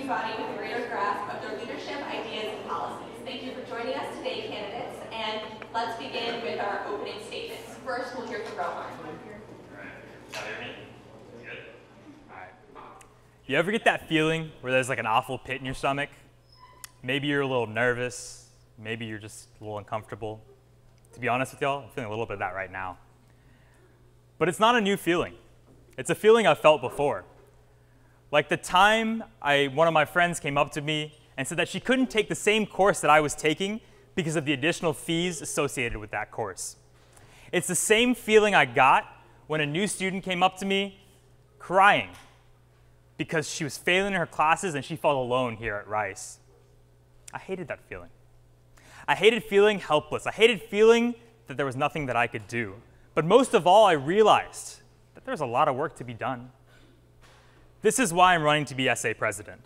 student body with a greater grasp of their leadership, ideas, and policies. Thank you for joining us today, candidates, and let's begin with our opening statements. First, we'll hear from Rohan. All right. Can you hear me? Good? All right. You ever get that feeling where there's like an awful pit in your stomach? Maybe you're a little nervous. Maybe you're just a little uncomfortable. To be honest with y'all, I'm feeling a little bit of that right now. But it's not a new feeling. It's a feeling I've felt before. Like the time one of my friends came up to me and said that she couldn't take the same course that I was taking because of the additional fees associated with that course. It's the same feeling I got when a new student came up to me crying because she was failing in her classes and she felt alone here at Rice. I hated that feeling. I hated feeling helpless. I hated feeling that there was nothing that I could do. But most of all, I realized that there's a lot of work to be done. This is why I'm running to be SA president,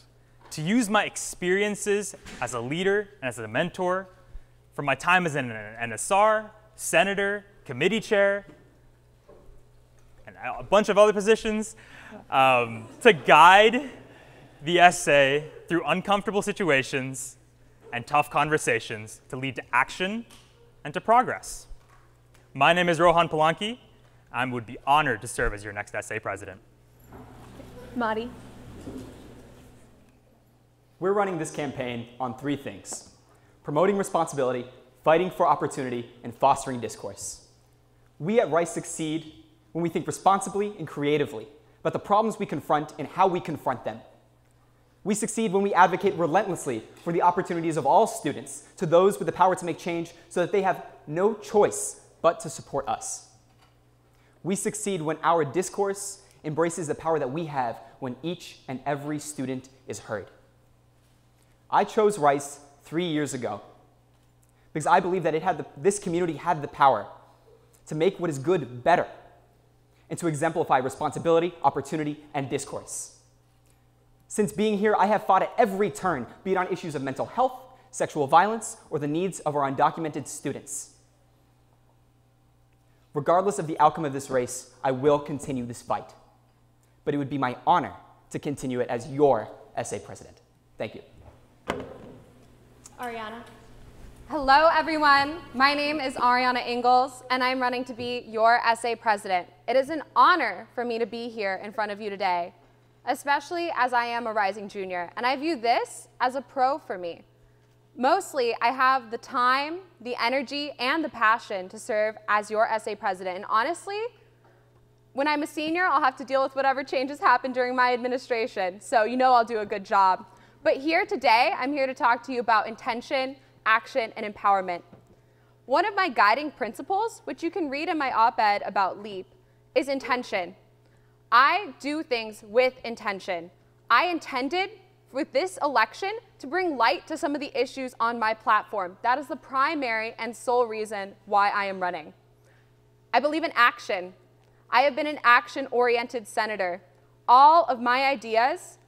to use my experiences as a leader and as a mentor from my time as an NSR, senator, committee chair, and a bunch of other positions, to guide the SA through uncomfortable situations and tough conversations to lead to action and to progress. My name is Rohan Palanki. I would be honored to serve as your next SA president. Mahdi. We're running this campaign on 3 things: promoting responsibility, fighting for opportunity, and fostering discourse. We at Rice succeed when we think responsibly and creatively about the problems we confront and how we confront them. We succeed when we advocate relentlessly for the opportunities of all students to those with the power to make change so that they have no choice but to support us. We succeed when our discourse embraces the power that we have when each and every student is heard. I chose Rice 3 years ago because I believe that this community had the power to make what is good better and to exemplify responsibility, opportunity, and discourse. Since being here, I have fought at every turn, be it on issues of mental health, sexual violence, or the needs of our undocumented students. Regardless of the outcome of this race, I will continue this fight. But it would be my honor to continue it as your SA president. Thank you. Ariana. Hello, everyone. My name is Ariana Engles, and I'm running to be your SA president. It is an honor for me to be here in front of you today, especially as I am a rising junior, and I view this as a pro for me. Mostly, I have the time, the energy, and the passion to serve as your SA president. And honestly, when I'm a senior, I'll have to deal with whatever changes happen during my administration. So you know I'll do a good job. But here today, I'm here to talk to you about intention, action, and empowerment. One of my guiding principles, which you can read in my op-ed about LEAP, is intention. I do things with intention. I intended with this election to bring light to some of the issues on my platform. That is the primary and sole reason why I am running. I believe in action. I have been an action-oriented senator. All of my ideas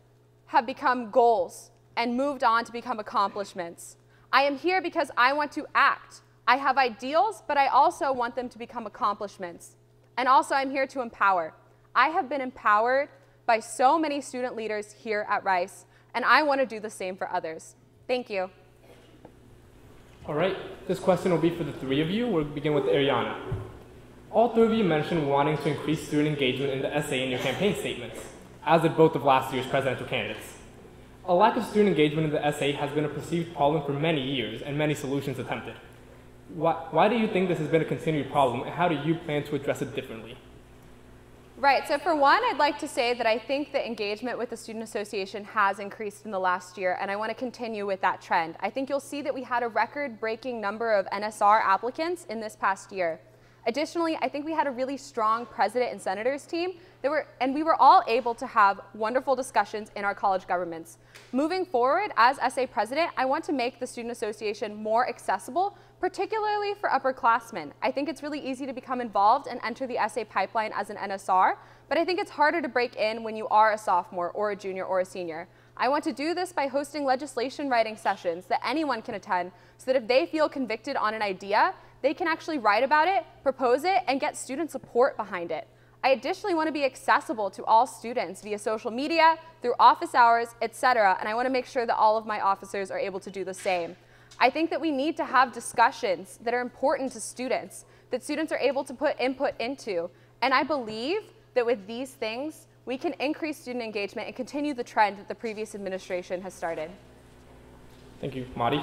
have become goals and moved on to become accomplishments. I am here because I want to act. I have ideals, but I also want them to become accomplishments. And also, I'm here to empower. I have been empowered by so many student leaders here at Rice, and I want to do the same for others. Thank you. All right, this question will be for the 3 of you. We'll begin with Ariana. All 3 of you mentioned wanting to increase student engagement in the essay in your campaign statements, as did both of last year's presidential candidates. A lack of student engagement in the essay has been a perceived problem for many years and many solutions attempted. Why do you think this has been a continued problem, and how do you plan to address it differently? Right, so for one, I'd like to say that I think the engagement with the Student Association has increased in the last year, and I want to continue with that trend. I think you'll see that we had a record-breaking number of NSR applicants in this past year. Additionally, I think we had a really strong president and senators team, and we were all able to have wonderful discussions in our college governments. Moving forward, as SA president, I want to make the Student Association more accessible, particularly for upperclassmen. I think it's really easy to become involved and enter the SA pipeline as an NSR, but I think it's harder to break in when you are a sophomore or a junior or a senior. I want to do this by hosting legislation writing sessions that anyone can attend so that if they feel convicted on an idea, they can actually write about it, propose it, and get student support behind it. I additionally want to be accessible to all students via social media, through office hours, etc., and I want to make sure that all of my officers are able to do the same. I think that we need to have discussions that are important to students, that students are able to put input into, and I believe that with these things, we can increase student engagement and continue the trend that the previous administration has started. Thank you. Mahdi?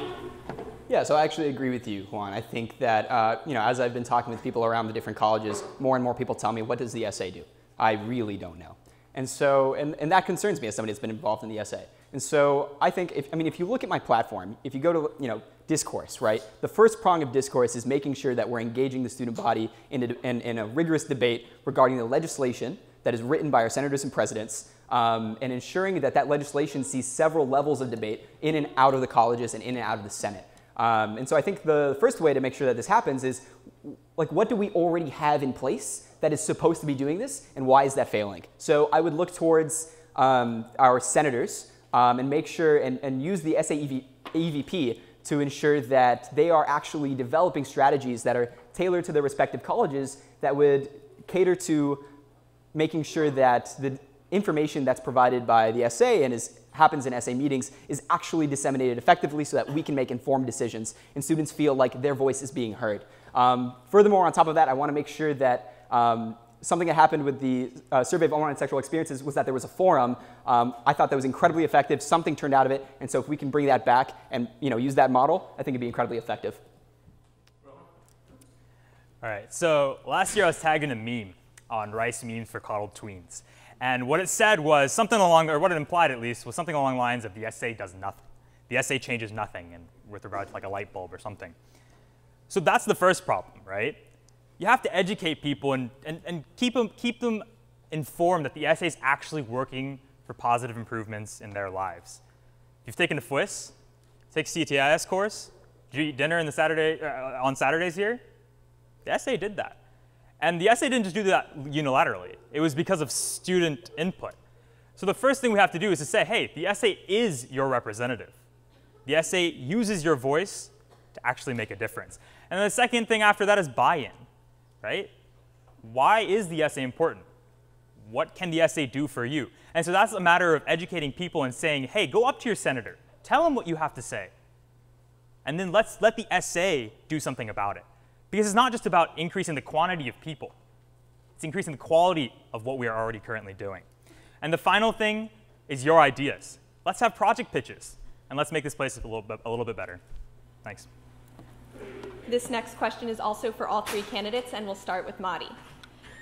Yeah, so I actually agree with you, Juan. I think that, as I've been talking with people around the different colleges, more and more people tell me, what does the SA do? I really don't know. And so, and that concerns me as somebody that's been involved in the SA. And so I think, if you look at my platform, if you go to, discourse, right? The first prong of discourse is making sure that we're engaging the student body in a rigorous debate regarding the legislation that is written by our senators and presidents, and ensuring that that legislation sees several levels of debate in and out of the colleges and in and out of the Senate. And so I think the first way to make sure that this happens is, what do we already have in place that is supposed to be doing this, and why is that failing? So I would look towards our senators and make sure and use the EVP to ensure that they are actually developing strategies that are tailored to their respective colleges that would cater to making sure that the information that's provided by the SA and happens in SA meetings is actually disseminated effectively so that we can make informed decisions and students feel like their voice is being heard. Furthermore, on top of that, I want to make sure that something that happened with the survey of unwanted sexual experiences was that there was a forum. I thought that was incredibly effective. Something turned out of it. And so if we can bring that back and use that model, I think it'd be incredibly effective. All right, so last year I was tagging a meme on Rice Memes for Coddled Tweens. And what it said was something along, or what it implied at least, was something along the lines of the SA does nothing. The SA changes nothing with regard to like a light bulb or something. So that's the first problem, right? You have to educate people and keep them informed that the SA is actually working for positive improvements in their lives. If you've taken a FWIS, take a CTIS course, did you eat dinner on Saturdays here? The SA did that. And the SA didn't just do that unilaterally. It was because of student input. So the first thing we have to do is to say, hey, the SA is your representative. The SA uses your voice to actually make a difference. And then the second thing after that is buy-in, right? Why is the SA important? What can the SA do for you? And so that's a matter of educating people and saying, hey, go up to your senator. Tell them what you have to say. And then let's let the SA do something about it. Because it's not just about increasing the quantity of people. It's increasing the quality of what we are already currently doing. And the final thing is your ideas. Let's have project pitches, and let's make this place a little bit better. Thanks. This next question is also for all three candidates, and we'll start with Mahdi.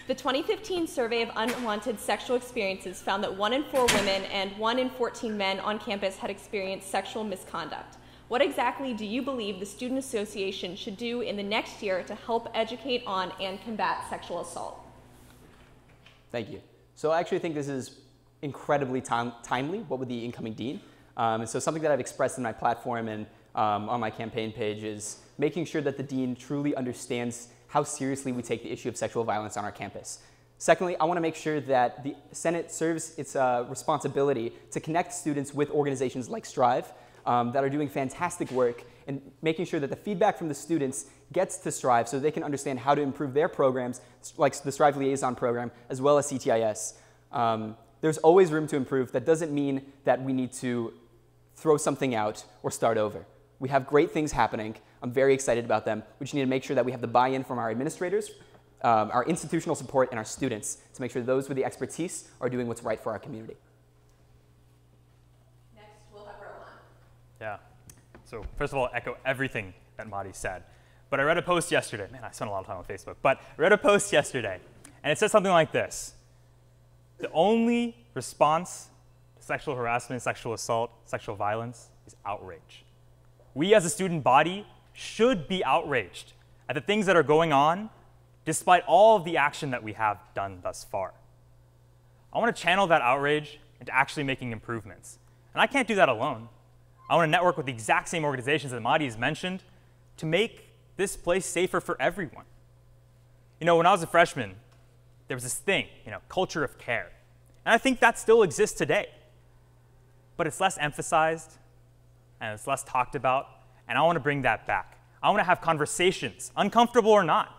The 2015 survey of unwanted sexual experiences found that 1 in 4 women and 1 in 14 men on campus had experienced sexual misconduct. What exactly do you believe the Student Association should do in the next year to help educate on and combat sexual assault? Thank you. So I actually think this is incredibly timely, what with the incoming dean. And so something that I've expressed in my platform and on my campaign page is making sure that the dean truly understands how seriously we take the issue of sexual violence on our campus. Secondly, I want to make sure that the Senate serves its responsibility to connect students with organizations like Strive that are doing fantastic work and making sure that the feedback from the students gets to Strive so they can understand how to improve their programs, like the Strive Liaison program, as well as CTIS. There's always room to improve. That doesn't mean that we need to throw something out or start over. We have great things happening. I'm very excited about them. We just need to make sure that we have the buy-in from our administrators, our institutional support, and our students to make sure those with the expertise are doing what's right for our community. Next, we'll have Rohan. Yeah. So first of all, echo everything that Mahdi said. But I read a post yesterday. Man, I spent a lot of time on Facebook. But I read a post yesterday, and it said something like this. The only response to sexual harassment, sexual assault, sexual violence is outrage. We as a student body should be outraged at the things that are going on despite all of the action that we have done thus far. I want to channel that outrage into actually making improvements. And I can't do that alone. I want to network with the exact same organizations that Mahdi has mentioned to make this place safer for everyone. You know, when I was a freshman, there was this thing, culture of care. And I think that still exists today. But it's less emphasized, and it's less talked about, and I want to bring that back. I want to have conversations, uncomfortable or not,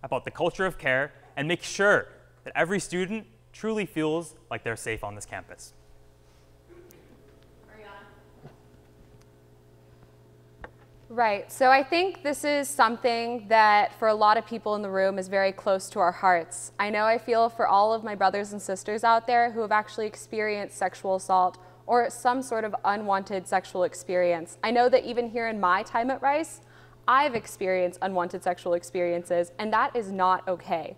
about the culture of care and make sure that every student truly feels like they're safe on this campus. Right, so I think this is something that for a lot of people in the room is very close to our hearts. I know I feel for all of my brothers and sisters out there who have actually experienced sexual assault or some sort of unwanted sexual experience. I know that even here in my time at Rice, I've experienced unwanted sexual experiences, and that is not okay.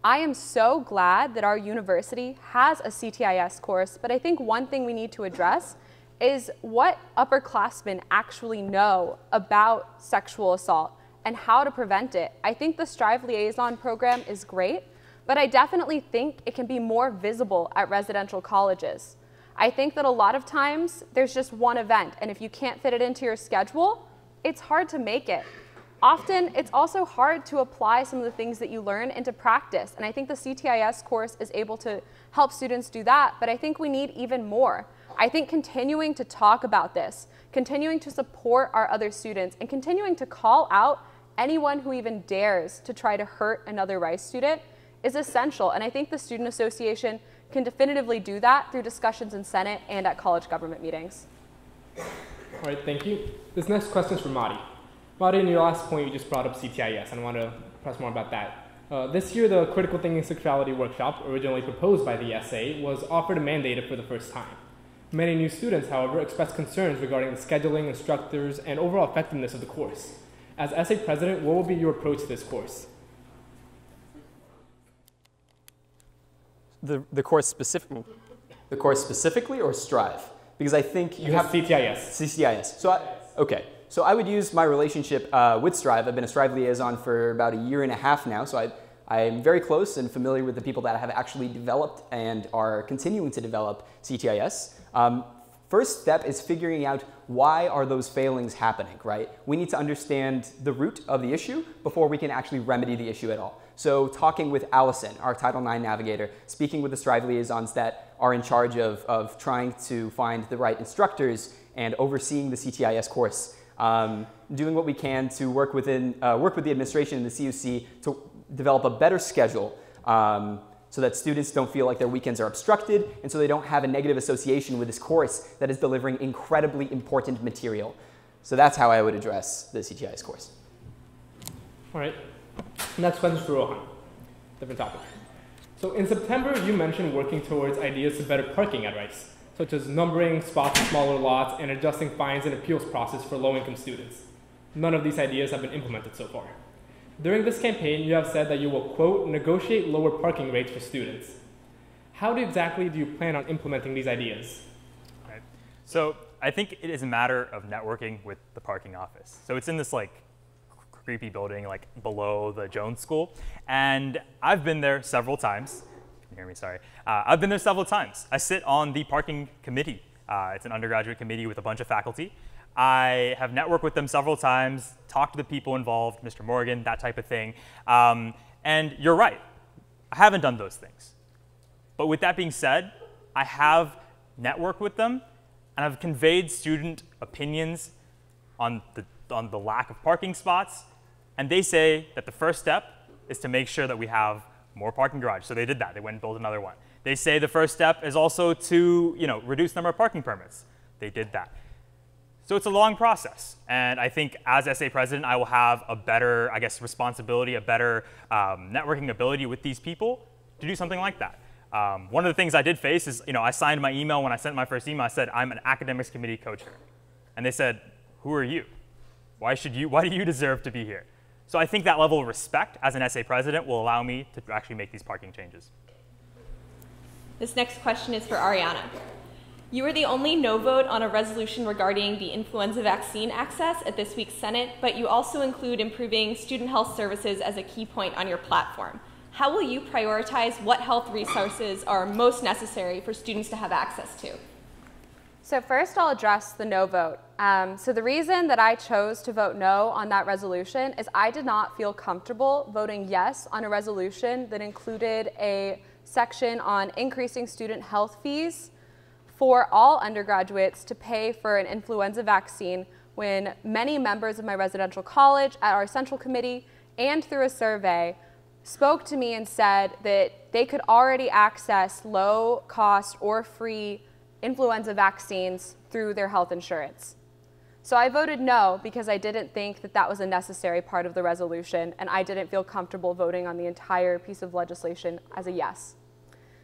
I am so glad that our university has a CTIS course, but I think one thing we need to address is what upperclassmen actually know about sexual assault and how to prevent it. I think the Strive Liaison program is great, but I definitely think it can be more visible at residential colleges. I think that a lot of times there's just one event, and if you can't fit it into your schedule, it's hard to make it. Often, it's also hard to apply some of the things that you learn into practice, and I think the CTIS course is able to help students do that, but I think we need even more. I think continuing to talk about this, continuing to support our other students, and continuing to call out anyone who even dares to try to hurt another Rice student is essential, and I think the Student Association can definitively do that through discussions in Senate and at college government meetings. All right, thank you. This next question is for Mahdi. Mahdi, in your last point, you just brought up CTIS, and I want to press more about that. This year, the Critical Thinking Sexuality workshop, originally proposed by the SA, was offered and mandated for the first time. Many new students, however, expressed concerns regarding the scheduling, instructors, and overall effectiveness of the course. As SA president, what will be your approach to this course? The course specifically or Strive? Because I think you have CTIS. CTIS. So I would use my relationship with Strive. I've been a Strive liaison for about a year and a half now, so I'm very close and familiar with the people that have actually developed and are continuing to develop CTIS. First step is figuring out why are those failings happening, right? We need to understand the root of the issue before we can actually remedy the issue at all. So talking with Allison, our Title IX navigator, speaking with the Strive liaisons that are in charge of trying to find the right instructors and overseeing the CTIS course, doing what we can to work with the administration and the CUC to develop a better schedule so that students don't feel like their weekends are obstructed and so they don't have a negative association with this course that is delivering incredibly important material. So that's how I would address the CTIS course. All right. Next question is for Rohan. Different topic. So in September, you mentioned working towards ideas to better parking at Rice, such as numbering spots in smaller lots and adjusting fines and appeals process for low-income students. None of these ideas have been implemented so far. During this campaign, you have said that you will, quote, negotiate lower parking rates for students. How exactly do you plan on implementing these ideas? Right. So I think it is a matter of networking with the parking office. So it's in this like creepy building like below the Jones School, and I've been there several times. Can you hear me? Sorry. I've been there several times. I sit on the parking committee. It's an undergraduate committee with a bunch of faculty. I have networked with them several times, talked to the people involved, Mr. Morgan, that type of thing. And you're right, I haven't done those things. But with that being said, I have networked with them, and I've conveyed student opinions on the lack of parking spots. And they say that the first step is to make sure that we have more parking garages. So they did that. They went and built another one. They say the first step is also to reduce the number of parking permits. They did that. So it's a long process, and I think as SA president, I will have a better, I guess, responsibility, a better networking ability with these people to do something like that. One of the things I did face is, I signed my email when I sent my first email. I said, I'm an academics committee co-chair. And they said, who are you? Why do you deserve to be here? So I think that level of respect as an SA president will allow me to actually make these parking changes. This next question is for Ariana. You were the only no vote on a resolution regarding the influenza vaccine access at this week's Senate, but you also include improving student health services as a key point on your platform. How will you prioritize what health resources are most necessary for students to have access to? So first, I'll address the no vote. So the reason that I chose to vote no on that resolution is I did not feel comfortable voting yes on a resolution that included a section on increasing student health fees for all undergraduates to pay for an influenza vaccine when many members of my residential college, at our central committee, and through a survey, spoke to me and said that they could already access low cost or free influenza vaccines through their health insurance. So I voted no because I didn't think that that was a necessary part of the resolution, and I didn't feel comfortable voting on the entire piece of legislation as a yes.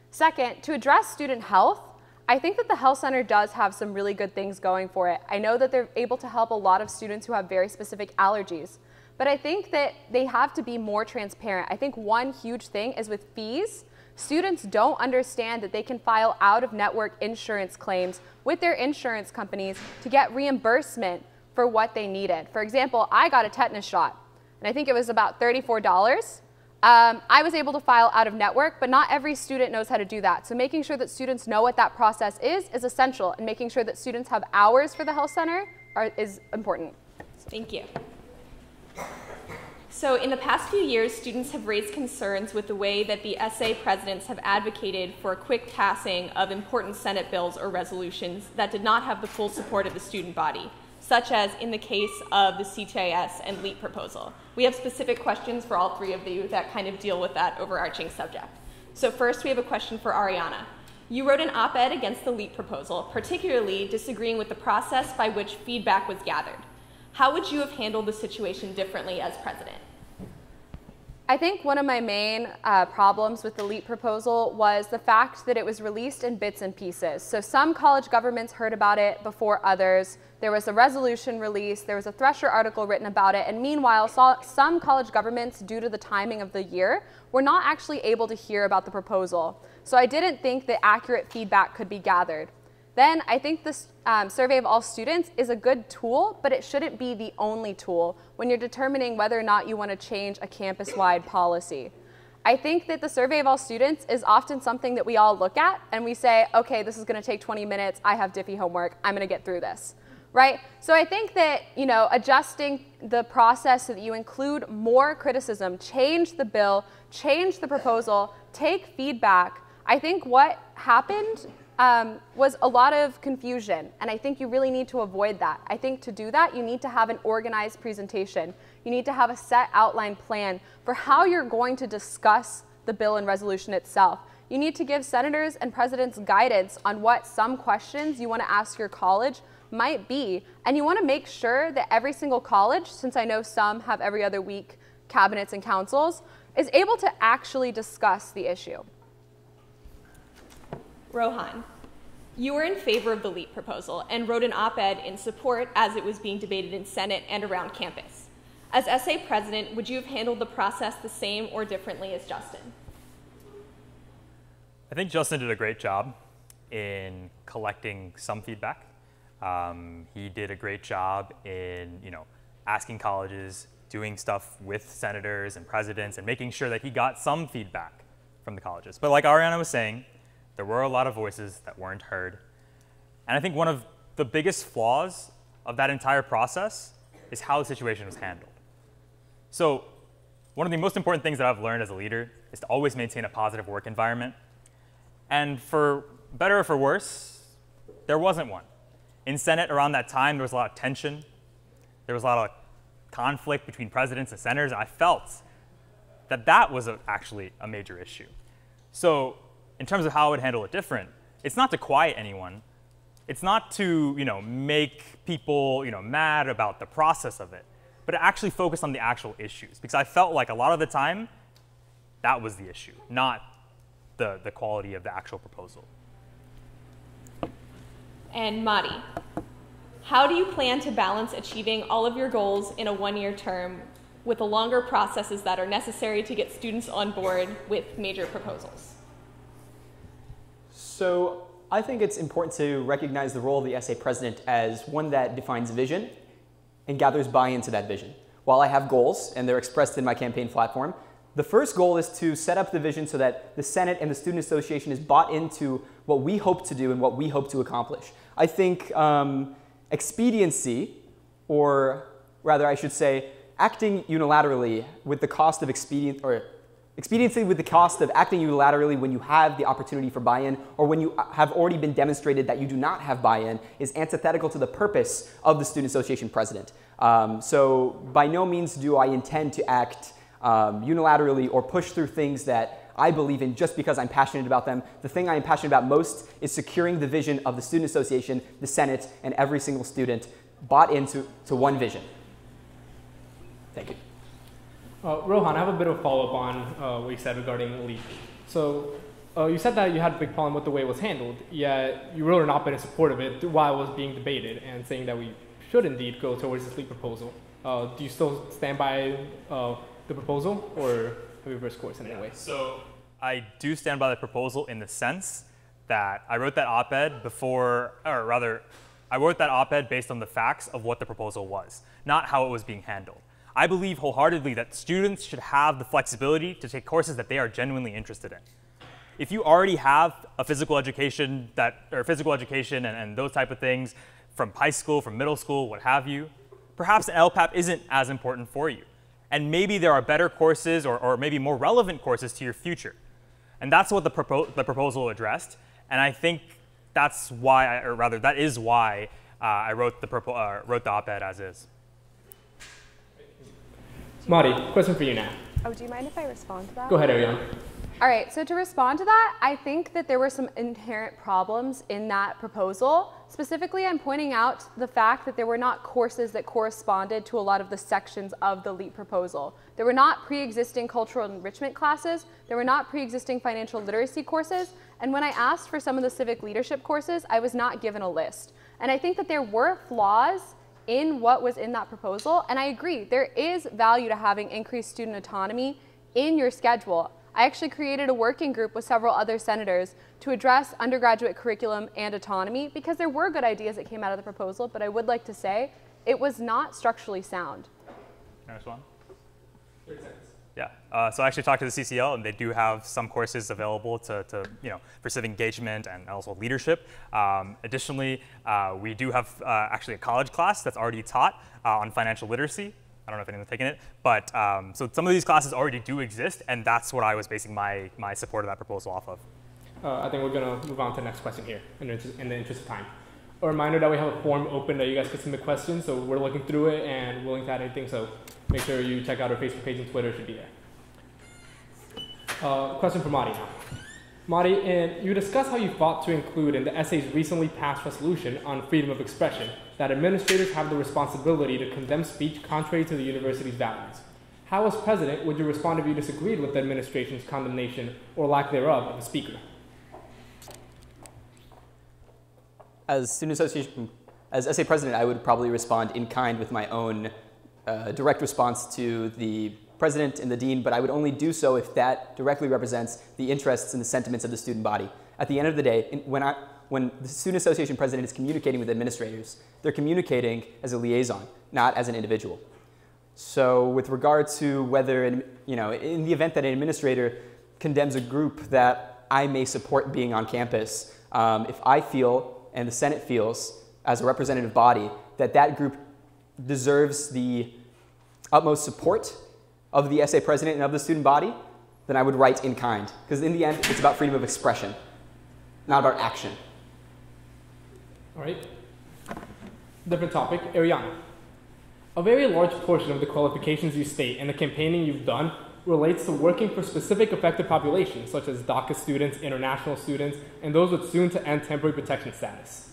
Second, to address student health, I think that the health center does have some really good things going for it. I know that they're able to help a lot of students who have very specific allergies, but I think that they have to be more transparent. I think one huge thing is with fees. Students don't understand that they can file out-of-network insurance claims with their insurance companies to get reimbursement for what they needed. For example, I got a tetanus shot, and I think it was about $34. I was able to file out-of-network, but not every student knows how to do that. So making sure that students know what that process is essential, and making sure that students have hours for the health center is important. Thank you. So in the past few years, students have raised concerns with the way that the SA presidents have advocated for a quick passing of important Senate bills or resolutions that did not have the full support of the student body, such as in the case of the CTIS and LEAP proposal. We have specific questions for all three of you that kind of deal with that overarching subject. So first, we have a question for Ariana. You wrote an op-ed against the LEAP proposal, particularly disagreeing with the process by which feedback was gathered. How would you have handled the situation differently as president? I think one of my main problems with the LEAP proposal was the fact that it was released in bits and pieces. So some college governments heard about it before others. There was a resolution released, there was a Thresher article written about it, and meanwhile, some college governments, due to the timing of the year, were not actually able to hear about the proposal. So I didn't think that accurate feedback could be gathered. Then I think this survey of all students is a good tool, but it shouldn't be the only tool when you're determining whether or not you want to change a campus-wide policy. I think that the survey of all students is often something that we all look at and we say, okay, this is going to take 20 minutes, I have Diffie homework, I'm going to get through this, right? So I think that, adjusting the process so that you include more criticism, change the bill, change the proposal, take feedback. I think what happened was a lot of confusion, and I think you really need to avoid that. I think to do that, you need to have an organized presentation. You need to have a set outline plan for how you're going to discuss the bill and resolution itself. You need to give senators and presidents guidance on what some questions you want to ask your college might be, and you want to make sure that every single college, since I know some have every other week cabinets and councils, is able to actually discuss the issue. Rohan, you were in favor of the LEAP proposal and wrote an op-ed in support as it was being debated in Senate and around campus. As SA president, would you have handled the process the same or differently as Justin? I think Justin did a great job in collecting some feedback. He did a great job in, asking colleges, doing stuff with senators and presidents, and making sure that he got some feedback from the colleges. But like Ariana was saying, there were a lot of voices that weren't heard. And I think one of the biggest flaws of that entire process is how the situation was handled. So one of the most important things that I've learned as a leader is to always maintain a positive work environment. And for better or for worse, there wasn't one. In Senate around that time, there was a lot of tension. There was a lot of conflict between presidents and senators, and I felt that that was actually a major issue. So in terms of how I would handle it different, it's not to quiet anyone. It's not to make people mad about the process of it, but to actually focus on the actual issues. Because I felt like a lot of the time, that was the issue, not the quality of the actual proposal. And Mahdi, how do you plan to balance achieving all of your goals in a one-year term with the longer processes that are necessary to get students on board with major proposals? So I think it's important to recognize the role of the SA president as one that defines vision and gathers buy-in to that vision. While I have goals, and they're expressed in my campaign platform, the first goal is to set up the vision so that the Senate and the Student Association is bought into what we hope to do and what we hope to accomplish. I think expediency, or rather I should say, acting unilaterally with the cost of expediency with the cost of acting unilaterally when you have the opportunity for buy-in or when you have already been demonstrated that you do not have buy-in is antithetical to the purpose of the Student Association president. So by no means do I intend to act unilaterally or push through things that I believe in just because I'm passionate about them. The thing I am passionate about most is securing the vision of the Student Association, the Senate, and every single student bought into one vision. Thank you. Rohan, I have a bit of a follow-up on what you said regarding LEAP. So you said that you had a big problem with the way it was handled, yet you wrote an op-ed in support of it while it was being debated and saying that we should indeed go towards this LEAP proposal. Do you still stand by the proposal, or have you reversed course in any way? So I do stand by the proposal in the sense that I wrote that op-ed before, or rather, I wrote that op-ed based on the facts of what the proposal was, not how it was being handled. I believe wholeheartedly that students should have the flexibility to take courses that they are genuinely interested in. If you already have a physical education and those type of things from high school, from middle school, what have you, perhaps an LPAP isn't as important for you. And maybe there are better courses or maybe more relevant courses to your future. And that's what the proposal addressed. And I think that's why, that is why I wrote the op-ed as is. Mahdi, question for you now. Oh, do you mind if I respond to that? Go ahead, Ariana. All right, so to respond to that, I think that there were some inherent problems in that proposal. Specifically, I'm pointing out the fact that there were not courses that corresponded to a lot of the sections of the LEAP proposal. There were not pre-existing cultural enrichment classes. There were not pre-existing financial literacy courses. And when I asked for some of the civic leadership courses, I was not given a list. And I think that there were flaws in what was in that proposal. And I agree, there is value to having increased student autonomy in your schedule. I actually created a working group with several other senators to address undergraduate curriculum and autonomy because there were good ideas that came out of the proposal, but I would like to say it was not structurally sound. Next one. 30 seconds. Yeah, so I actually talked to the CCL, and they do have some courses available for civic engagement and also leadership. Additionally, we do have actually a college class that's already taught on financial literacy. I don't know if anyone's taken it, but so some of these classes already do exist, and that's what I was basing my support of that proposal off of. I think we're going to move on to the next question here in the interest of time. A reminder that we have a form open that you guys can submit questions, so we're looking through it and willing to add anything, so make sure you check out our Facebook page and Twitter, it should be there. Question for Mahdi now. Mahdi, you discussed how you fought to include in the essay's recently passed resolution on freedom of expression that administrators have the responsibility to condemn speech contrary to the university's values. How, as president, would you respond if you disagreed with the administration's condemnation or lack thereof of a speaker? As student association, as essay president, I would probably respond in kind with my own direct response to the president and the dean, but I would only do so if that directly represents the interests and the sentiments of the student body. At the end of the day, when the student association president is communicating with administrators, they're communicating as a liaison, not as an individual. So with regard to whether, in the event that an administrator condemns a group that I may support being on campus, if I feel and the Senate feels as a representative body that that group deserves the utmost support of the essay president and of the student body, then I would write in kind. Because in the end, it's about freedom of expression, not about action. All right. Different topic, Ariana. A very large portion of the qualifications you state and the campaigning you've done relates to working for specific affected populations, such as DACA students, international students, and those with soon-to-end temporary protection status.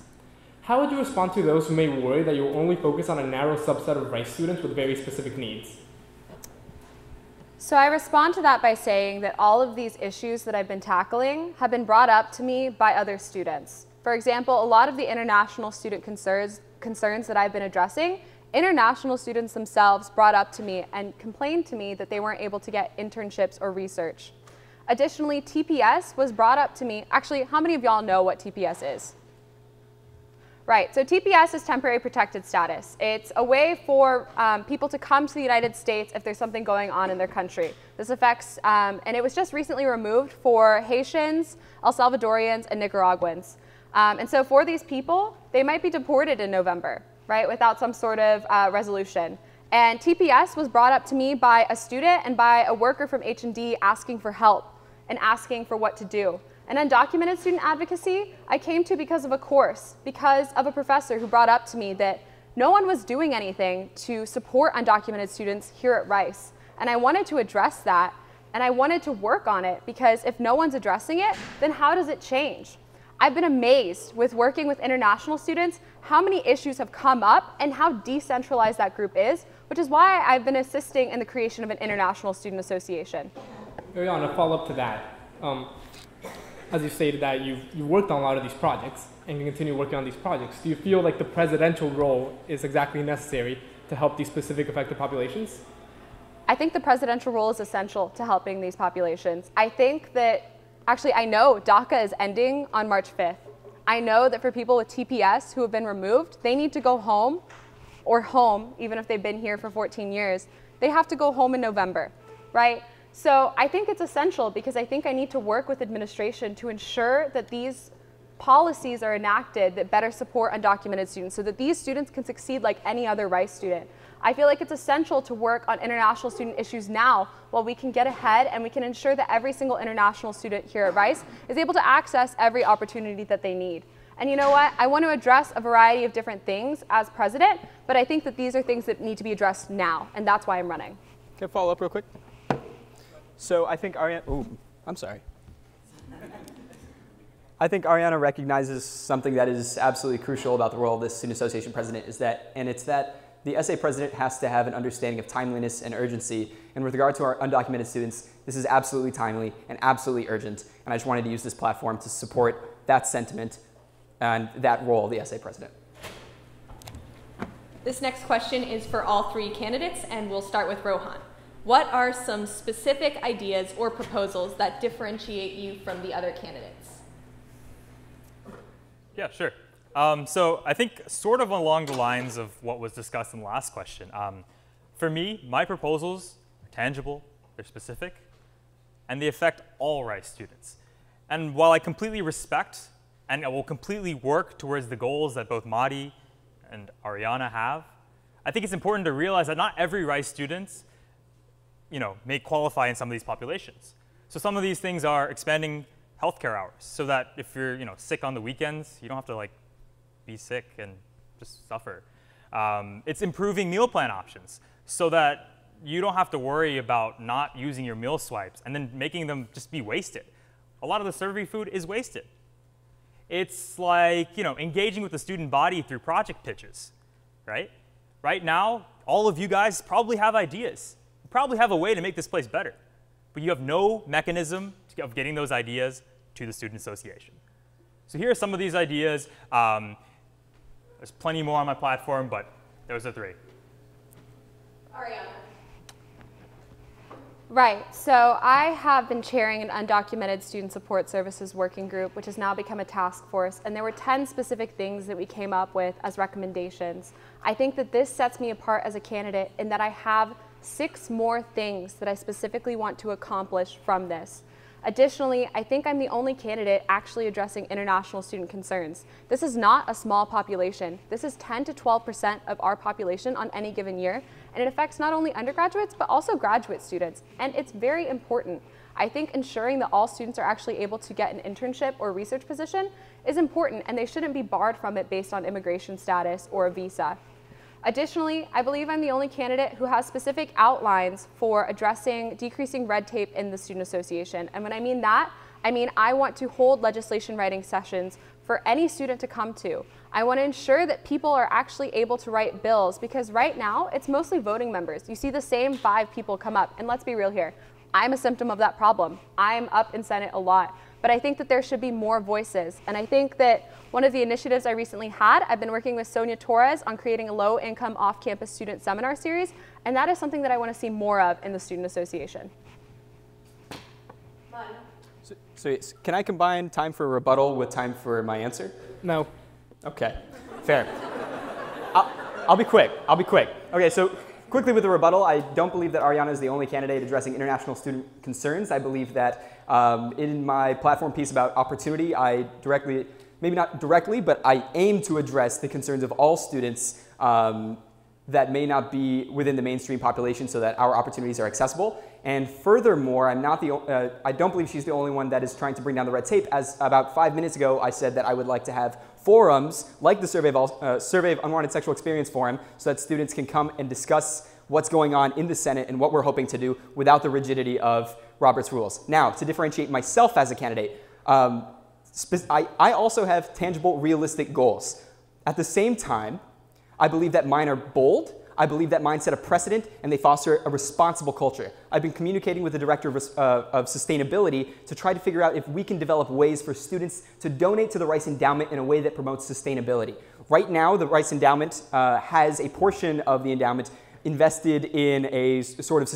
How would you respond to those who may worry that you will only focus on a narrow subset of Rice students with very specific needs? So I respond to that by saying that all of these issues that I've been tackling have been brought up to me by other students. For example, a lot of the international student concerns that I've been addressing, international students themselves brought up to me and complained to me that they weren't able to get internships or research. Additionally, TPS was brought up to me. Actually, how many of y'all know what TPS is? Right, so TPS is temporary protected status. It's a way for people to come to the United States if there's something going on in their country. This affects, and it was just recently removed for Haitians, El Salvadorians, and Nicaraguans. And so for these people, they might be deported in November, right, without some sort of resolution. And TPS was brought up to me by a student and by a worker from H&D asking for help and asking for what to do. And undocumented student advocacy, I came to because of a course, because of a professor who brought up to me that no one was doing anything to support undocumented students here at Rice. And I wanted to address that, and I wanted to work on it, because if no one's addressing it, then how does it change? I've been amazed with working with international students how many issues have come up and how decentralized that group is, which is why I've been assisting in the creation of an international student association. Ariana, follow up to that. As you stated that you worked on a lot of these projects and you continue working on these projects, do you feel like the presidential role is exactly necessary to help these specific affected populations? I think the presidential role is essential to helping these populations. I think that, actually, I know DACA is ending on March 5th. I know that for people with TPS who have been removed, they need to go home, or home, even if they've been here for 14 years, they have to go home in November, right? So I think it's essential, because I think I need to work with administration to ensure that these policies are enacted that better support undocumented students, so that these students can succeed like any other Rice student. I feel like it's essential to work on international student issues now, while we can get ahead and we can ensure that every single international student here at Rice is able to access every opportunity that they need. And you know what? I want to address a variety of different things as president, but I think that these are things that need to be addressed now, and that's why I'm running. Can I follow up real quick? So I think Ariana, I'm sorry. I think Ariana recognizes something that is absolutely crucial about the role of this student association president, it's that the SA president has to have an understanding of timeliness and urgency. And with regard to our undocumented students, this is absolutely timely and absolutely urgent. And I just wanted to use this platform to support that sentiment and that role of the SA president. This next question is for all three candidates, and we'll start with Rohan. What are some specific ideas or proposals that differentiate you from the other candidates? Yeah, sure. So I think sort of along the lines of what was discussed in the last question. For me, my proposals are tangible, they're specific, and they affect all Rice students. And while I completely respect and I will completely work towards the goals that both Mahdi and Ariana have, I think it's important to realize that not every Rice student may qualify in some of these populations. So some of these things are expanding healthcare hours, so that if you're sick on the weekends, you don't have to be sick and just suffer. It's improving meal plan options, so that you don't have to worry about not using your meal swipes and then making them just be wasted. A lot of the survey food is wasted. It's like engaging with the student body through project pitches, right? Right now, all of you guys probably have ideas. You probably have a way to make this place better, but you have no mechanism of getting those ideas to the student association. So here are some of these ideas. There's plenty more on my platform, but those are three. Ariana. Right, so I have been chairing an undocumented student support services working group, which has now become a task force, and there were 10 specific things that we came up with as recommendations. I think that this sets me apart as a candidate in that I have 6 more things that I specifically want to accomplish from this. Additionally, I think I'm the only candidate actually addressing international student concerns. This is not a small population. This is 10 to 12% of our population on any given year, and it affects not only undergraduates, but also graduate students, and it's very important. I think ensuring that all students are actually able to get an internship or research position is important, and they shouldn't be barred from it based on immigration status or a visa. Additionally, I believe I'm the only candidate who has specific outlines for addressing decreasing red tape in the Student Association. And when I mean that, I mean I want to hold legislation writing sessions for any student to come to. I want to ensure that people are actually able to write bills, because right now it's mostly voting members. You see the same 5 people come up, and let's be real here. I'm a symptom of that problem. I'm up in Senate a lot. But I think that there should be more voices. And I think that one of the initiatives I recently had, I've been working with Sonia Torres on creating a low-income off-campus student seminar series, and that is something that I want to see more of in the Student Association. So can I combine time for rebuttal with time for my answer? No. Okay, fair. I'll be quick. Okay, so quickly with the rebuttal, I don't believe that Ariana is the only candidate addressing international student concerns. I believe that in my platform piece about opportunity, I directly, maybe not directly, but I aim to address the concerns of all students that may not be within the mainstream population, so that our opportunities are accessible. And furthermore, I don't believe she's the only one that is trying to bring down the red tape. As about 5 minutes ago, I said that I would like to have forums like the Survey of Unwanted Sexual Experience Forum, so that students can come and discuss what's going on in the Senate and what we're hoping to do without the rigidity of Robert's rules. Now, to differentiate myself as a candidate, I also have tangible, realistic goals. At the same time, I believe that mine are bold. I believe that mine set a precedent and they foster a responsible culture. I've been communicating with the director of sustainability to try to figure out if we can develop ways for students to donate to the Rice Endowment in a way that promotes sustainability. Right now, the Rice Endowment has a portion of the endowment invested in a sort of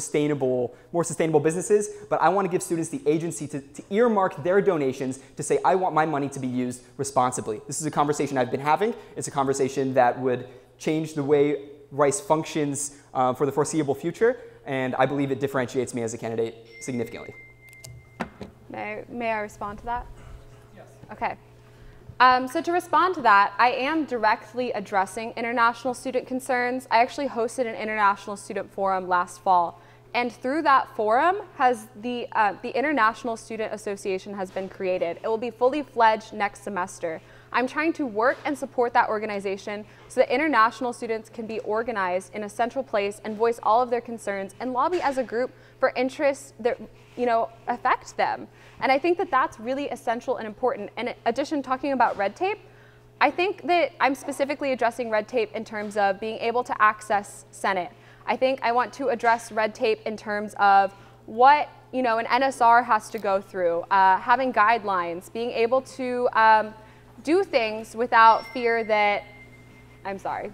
more sustainable businesses, but I want to give students the agency to earmark their donations to say, I want my money to be used responsibly. This is a conversation I've been having. It's a conversation that would change the way Rice functions for the foreseeable future, and I believe it differentiates me as a candidate significantly. May I respond to that? Yes. Okay. So to respond to that, I am directly addressing international student concerns. I actually hosted an international student forum last fall, and through that forum, the International Student Association has been created. It will be fully fledged next semester. I'm trying to work and support that organization so that international students can be organized in a central place and voice all of their concerns and lobby as a group for interests that affect them. And I think that that's really essential and important. In addition, talking about red tape, I think that I'm specifically addressing red tape in terms of being able to access Senate. I think I want to address red tape in terms of what an NSR has to go through, having guidelines, being able to do things without fear that, I'm sorry.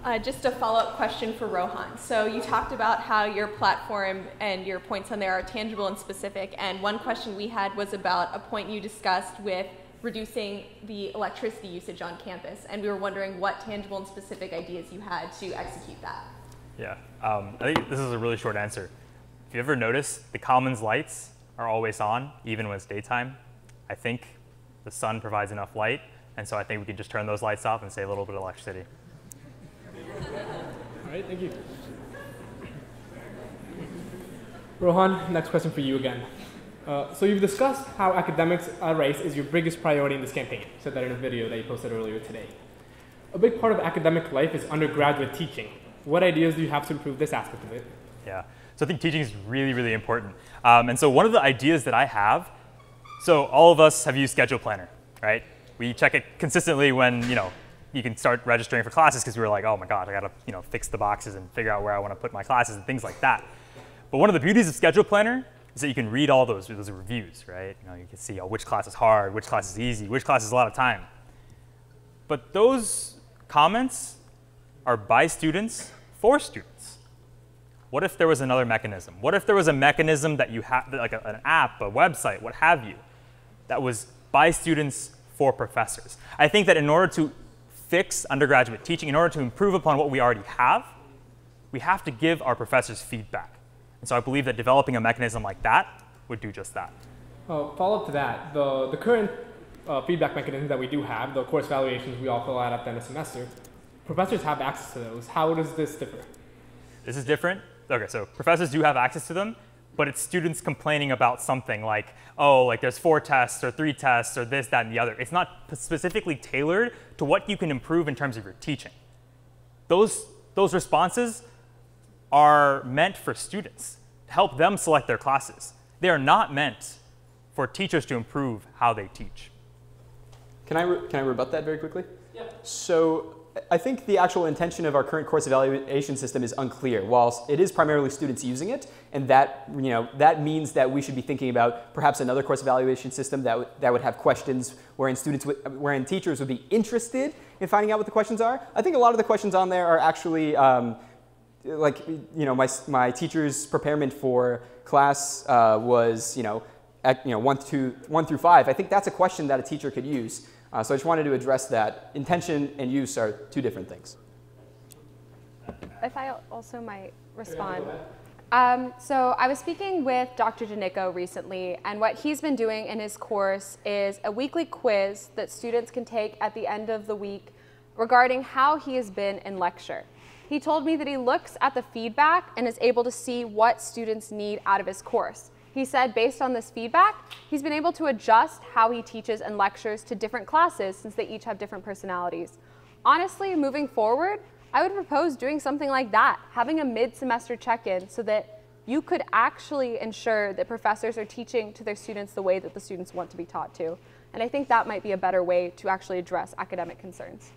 Yeah. Just a follow-up question for Rohan. So you talked about how your platform and your points on there are tangible and specific, and one question we had was about a point you discussed with reducing the electricity usage on campus, and we were wondering what tangible and specific ideas you had to execute that. Yeah, I think this is a really short answer. If you ever notice, the Commons lights are always on, even when it's daytime. I think the sun provides enough light, and so I think we can just turn those lights off and save a little bit of electricity. All right, thank you. Rohan, next question for you again. So you've discussed how academics at Rice is your biggest priority in this campaign. You said that in a video that you posted earlier today. A big part of academic life is undergraduate teaching. What ideas do you have to improve this aspect of it? Yeah, so I think teaching is really, really important. And so one of the ideas that I have, so all of us have used Schedule Planner, right? We check it consistently when, you can start registering for classes because we were like, oh my God, I gotta, fix the boxes and figure out where I want to put my classes and things like that. But one of the beauties of Schedule Planner is that you can read all those reviews, right? You can see which class is hard, which class is easy, which class is a lot of time. But those comments are by students for students. What if there was another mechanism? What if there was a mechanism that you have, like an app, a website, what have you, that was by students for professors? I think that in order to fix undergraduate teaching, in order to improve upon what we already have, we have to give our professors feedback. And so I believe that developing a mechanism like that would do just that. Follow up to that, the current feedback mechanisms that we do have, the course evaluations we all fill out at the end of the semester, professors have access to those. How does this differ? This is different. Okay, so professors do have access to them, but it's students complaining about something like, oh, like there's 4 tests or 3 tests or this, that, and the other. It's not specifically tailored to what you can improve in terms of your teaching. Those responses are meant for students, to help them select their classes. They are not meant for teachers to improve how they teach. Can I rebut that very quickly? Yeah. So I think the actual intention of our current course evaluation system is unclear. Whilst it is primarily students using it, and that means that we should be thinking about perhaps another course evaluation system that would have questions wherein teachers would be interested in finding out what the questions are. I think a lot of the questions on there are actually my teacher's preparement for class was 1 through 5. I think that's a question that a teacher could use. So I just wanted to address that. Intention and use are 2 different things. If I also might respond. So I was speaking with Dr. Danico recently, and what he's been doing in his course is a weekly quiz that students can take at the end of the week regarding how he has been in lecture. He told me that he looks at the feedback and is able to see what students need out of his course. He said based on this feedback, he's been able to adjust how he teaches and lectures to different classes since they each have different personalities. Honestly, moving forward, I would propose doing something like that, having a mid-semester check-in so that you could actually ensure that professors are teaching to their students the way that the students want to be taught to. And I think that might be a better way to actually address academic concerns.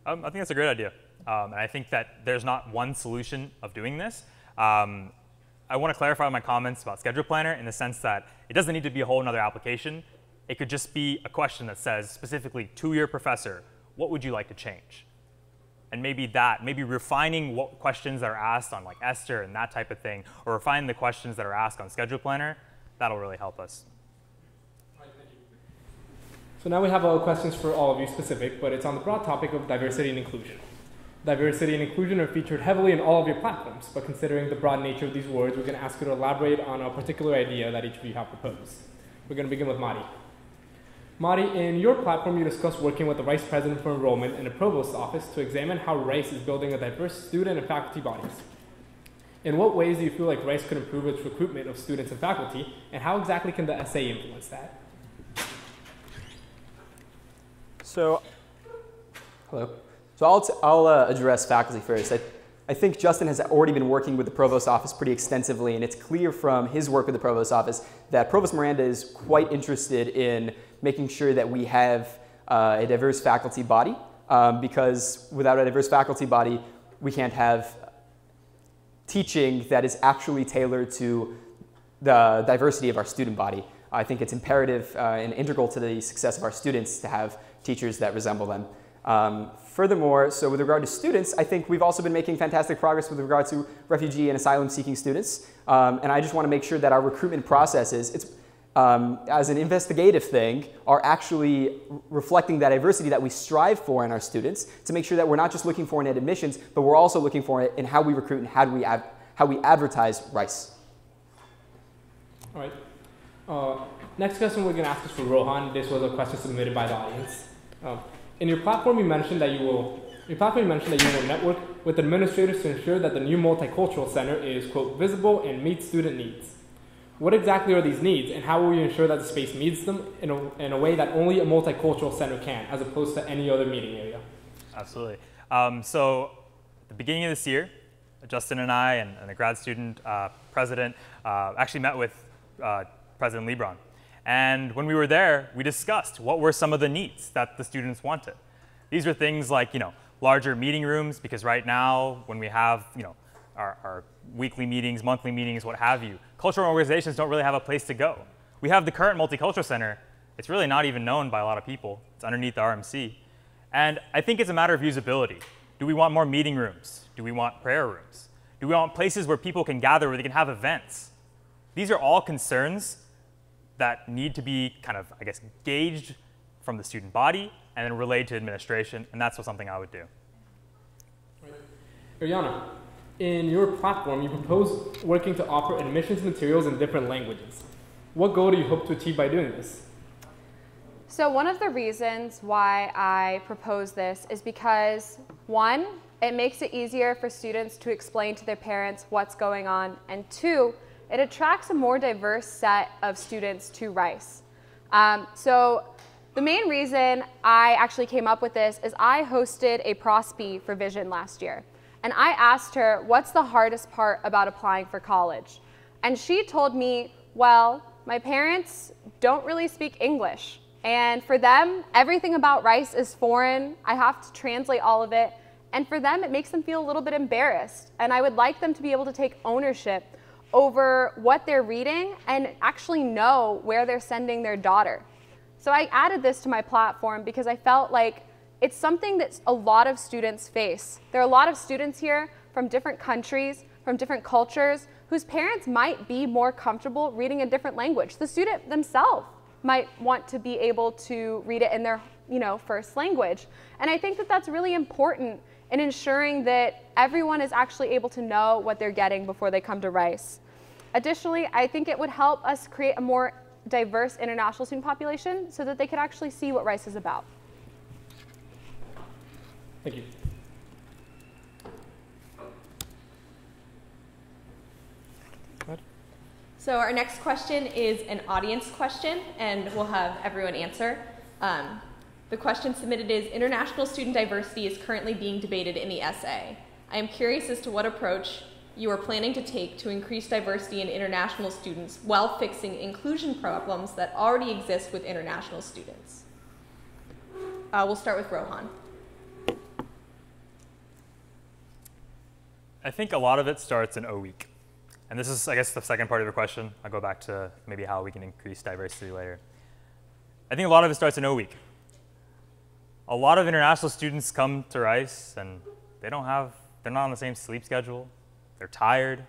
I think that's a great idea. And I think that there's not one solution of doing this. I want to clarify my comments about Schedule Planner in the sense that it doesn't need to be a whole other application. It could just be a question that says specifically to your professor, what would you like to change? And maybe refining what questions that are asked on like Esther and that type of thing, or refining the questions that are asked on Schedule Planner, that'll really help us. So now we have questions for all of you specific, but it's on the broad topic of diversity and inclusion. Diversity and inclusion are featured heavily in all of your platforms, but considering the broad nature of these words, we're going to ask you to elaborate on a particular idea that each of you have proposed. We're going to begin with Mahdi. Mahdi, in your platform, you discuss working with the Vice President for Enrollment and the Provost's office to examine how Rice is building a diverse student and faculty bodies. In what ways do you feel like Rice could improve its recruitment of students and faculty, and how exactly can the essay influence that? So, hello. So I'll address faculty first. I think Justin has already been working with the Provost's office pretty extensively, and it's clear from his work with the Provost's office that Provost Miranda is quite interested in making sure that we have a diverse faculty body, because without a diverse faculty body, we can't have teaching that is actually tailored to the diversity of our student body. I think it's imperative and integral to the success of our students to have teachers that resemble them. Furthermore, so with regard to students, I think we've also been making fantastic progress with regard to refugee and asylum-seeking students. And I just want to make sure that our recruitment processes, as an investigative thing, are actually reflecting that diversity that we strive for in our students, to make sure that we're not just looking for it in admissions, but we're also looking for it in how we recruit and how we advertise Rice. All right. Next question we're going to ask is for Rohan. This was a question submitted by the audience. In your platform, you mentioned that you will network with administrators to ensure that the new multicultural center is, quote, visible and meets student needs. What exactly are these needs, and how will you ensure that the space meets them in a way that only a multicultural center can, as opposed to any other meeting area? Absolutely. So at the beginning of this year, Justin and I and the grad student president actually met with President Lebron. And when we were there, we discussed what were some of the needs that the students wanted. These are things like, larger meeting rooms, because right now, when we have, our weekly meetings, monthly meetings, what have you, cultural organizations don't really have a place to go. We have the current Multicultural Center. It's really not even known by a lot of people. It's underneath the RMC. And I think it's a matter of usability. Do we want more meeting rooms? Do we want prayer rooms? Do we want places where people can gather, where they can have events? These are all concerns that need to be kind of, gauged from the student body and then relayed to administration, and that's something I would do. Right. Ariana, in your platform, you propose working to offer admissions materials in different languages. What goal do you hope to achieve by doing this? So one of the reasons why I propose this is because, one, it makes it easier for students to explain to their parents what's going on, and two, it attracts a more diverse set of students to Rice. So the main reason I actually came up with this is I hosted a prospe for Vision last year. And I asked her, what's the hardest part about applying for college? And she told me, well, my parents don't really speak English. And for them, everything about Rice is foreign. I have to translate all of it. And for them, it makes them feel a little bit embarrassed. And I would like them to be able to take ownership over what they're reading and actually know where they're sending their daughter. So I added this to my platform because I felt like it's something that a lot of students face. There are a lot of students here from different countries, from different cultures, whose parents might be more comfortable reading a different language. The student themselves might want to be able to read it in their first language. And I think that that's really important in ensuring that everyone is actually able to know what they're getting before they come to Rice. Additionally, I think it would help us create a more diverse international student population so that they could actually see what Rice is about. Thank you. So our next question is an audience question, and we'll have everyone answer. The question submitted is, international student diversity is currently being debated in the essay. I am curious as to what approach you are planning to take to increase diversity in international students while fixing inclusion problems that already exist with international students. We'll start with Rohan. I think a lot of it starts in O week. And this is, I guess, the second part of your question. I'll go back to maybe how we can increase diversity later. I think a lot of it starts in O week. A lot of international students come to Rice and they're not on the same sleep schedule. They're tired.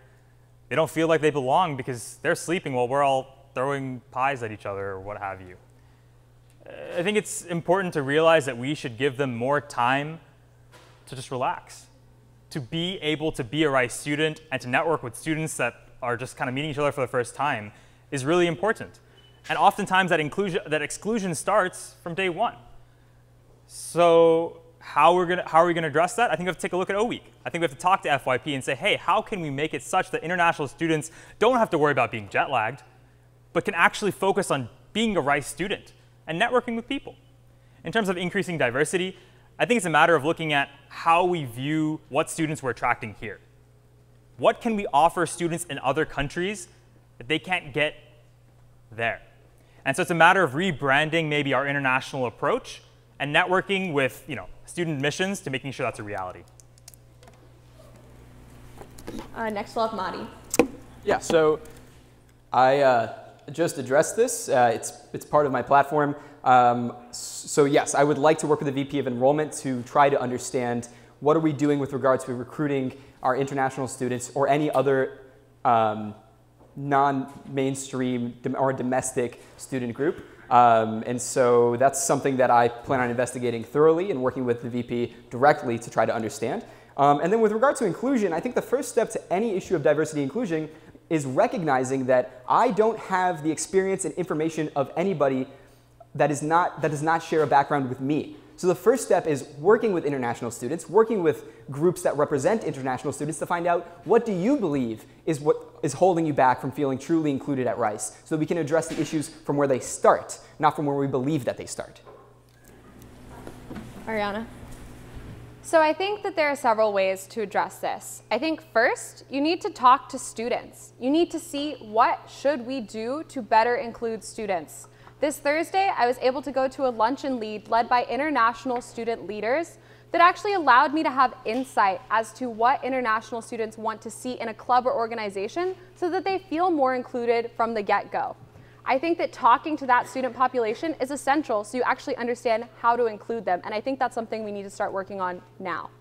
They don't feel like they belong because they're sleeping while we're all throwing pies at each other or what have you. I think it's important to realize that we should give them more time to just relax, to be able to be a Rice student and to network with students that are just kind of meeting each other for the first time is really important. And oftentimes that exclusion starts from day one. So how are we going to address that? I think we have to take a look at O week. I think we have to talk to FYP and say, hey, how can we make it such that international students don't have to worry about being jet lagged, but can actually focus on being a Rice student and networking with people? In terms of increasing diversity, I think it's a matter of looking at how we view what students we're attracting here. What can we offer students in other countries that they can't get there? And so it's a matter of rebranding maybe our international approach and networking with student admissions to making sure that's a reality. Next we'll have Mahdi. Yeah, so I just addressed this. It's part of my platform. So yes, I would like to work with the VP of Enrollment to try to understand what are we doing with regard to recruiting our international students or any other non-mainstream or domestic student group. And so that's something that I plan on investigating thoroughly and working with the VP directly to try to understand. And then with regard to inclusion, I think the first step to any issue of diversity inclusion is recognizing that I don't have the experience and information of anybody that does not share a background with me. So the first step is working with international students, working with groups that represent international students to find out what do you believe is what is holding you back from feeling truly included at Rice, so that we can address the issues from where they start, not from where we believe that they start. Ariana. So I think that there are several ways to address this. I think first, you need to talk to students. You need to see what should we do to better include students. This Thursday, I was able to go to a luncheon led by international student leaders that actually allowed me to have insight as to what international students want to see in a club or organization so that they feel more included from the get-go. I think that talking to that student population is essential so you actually understand how to include them, and I think that's something we need to start working on now.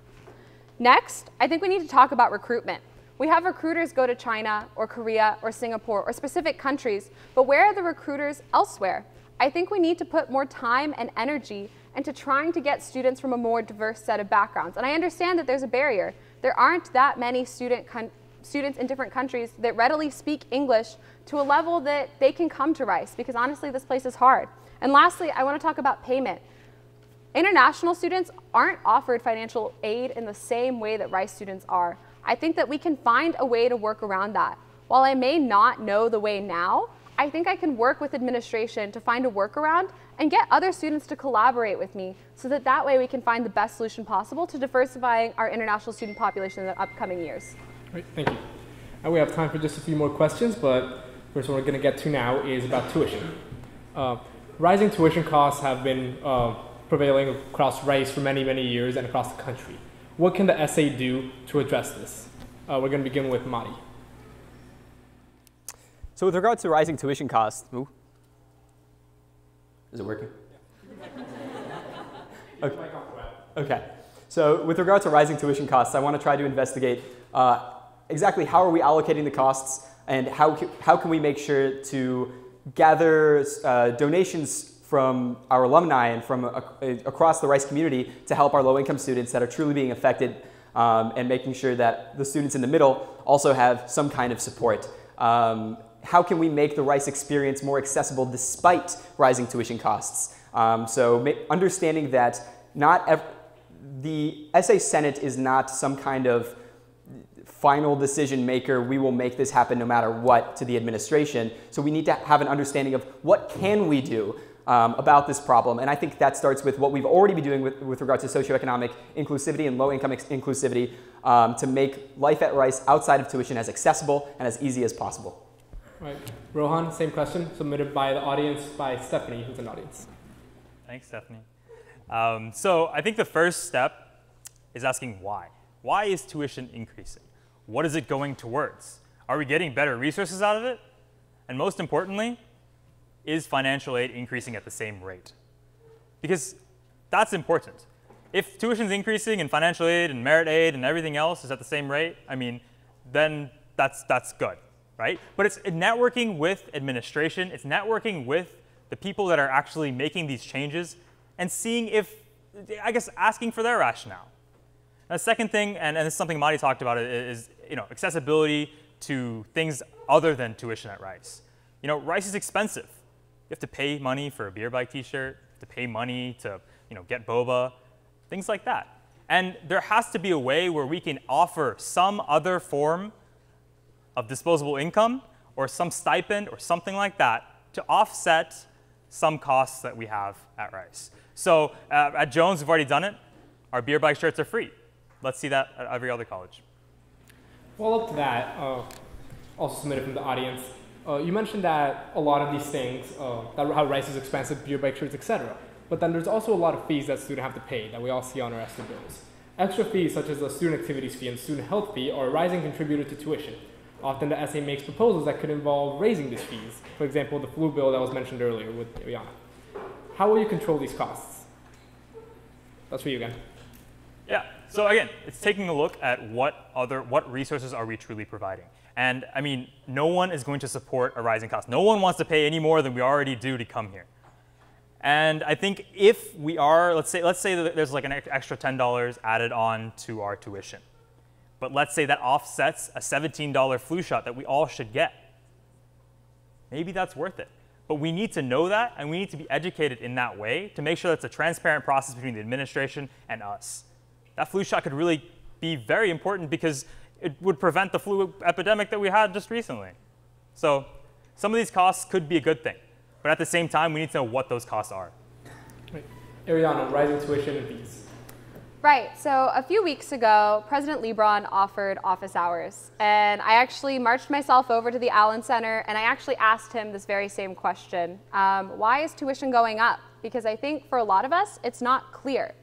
Next, I think we need to talk about recruitment. We have recruiters go to China or Korea or Singapore or specific countries, but where are the recruiters elsewhere? I think we need to put more time and energy into trying to get students from a more diverse set of backgrounds. And I understand that there's a barrier. There aren't that many students in different countries that readily speak English to a level that they can come to Rice, because honestly, this place is hard. And lastly, I want to talk about payment. International students aren't offered financial aid in the same way that Rice students are. I think that we can find a way to work around that. While I may not know the way now, I think I can work with administration to find a workaround and get other students to collaborate with me so that way we can find the best solution possible to diversifying our international student population in the upcoming years. Great, thank you. And we have time for just a few more questions, but first one we're going to get to now is about tuition. Rising tuition costs have been prevailing across Rice for many, many years and across the country. What can the essay do to address this? We're going to begin with Mahdi. So with regard to rising tuition costs, is it working? Okay. Okay. So with regard to rising tuition costs, I want to try to investigate exactly how are we allocating the costs and how can we make sure to gather donations from our alumni and from across the Rice community to help our low-income students that are truly being affected and making sure that the students in the middle also have some kind of support. How can we make the Rice experience more accessible despite rising tuition costs? Understanding that the SA Senate is not some kind of final decision maker, we will make this happen no matter what to the administration. So we need to have an understanding of what can we do about this problem. And I think that starts with what we've already been doing with regard to socioeconomic inclusivity and low-income inclusivity to make life at Rice outside of tuition as accessible and as easy as possible. Right. Rohan, same question submitted by the audience by Stephanie, who's in the audience. Thanks, Stephanie. So I think the first step is asking why. Why is tuition increasing? What is it going towards? Are we getting better resources out of it? And most importantly, is financial aid increasing at the same rate? Because that's important. If tuition is increasing and financial aid and merit aid and everything else is at the same rate, I mean, then that's good, right? But it's networking with administration. It's networking with the people that are actually making these changes and seeing if, I guess, asking for their rationale. And the second thing, and this is something Mahdi talked about, is accessibility to things other than tuition at Rice. Rice is expensive. You have to pay money for a beer bike t-shirt, you have to pay money to get boba, things like that. And there has to be a way where we can offer some other form of disposable income or some stipend or something like that to offset some costs that we have at Rice. So at Jones, we've already done it. Our beer bike shirts are free. Let's see that at every other college. Follow up to that, also submitted from the audience, you mentioned that a lot of these things, how Rice is expensive, beer bike shirts, etc. But then there's also a lot of fees that students have to pay that we all see on our ESTA bills. Extra fees such as the student activities fee and student health fee are a rising contributor to tuition. Often the essay makes proposals that could involve raising these fees. For example, the flu bill that was mentioned earlier with Ariana. How will you control these costs? That's for you again. Yeah, so again, it's taking a look at what resources are we truly providing. And I mean, no one is going to support a rising cost. No one wants to pay any more than we already do to come here. And I think if we are, let's say that there's like an extra $10 added on to our tuition. But let's say that offsets a $17 flu shot that we all should get. Maybe that's worth it. But we need to know that, and we need to be educated in that way to make sure that's a transparent process between the administration and us. That flu shot could really be very important because it would prevent the flu epidemic that we had just recently. So some of these costs could be a good thing. But at the same time, we need to know what those costs are. Right. Ariana, rising tuition and fees. Right, so a few weeks ago, President Lebron offered office hours. And I actually marched myself over to the Allen Center, and I actually asked him this very same question. Why is tuition going up? Because I think for a lot of us, it's not clear,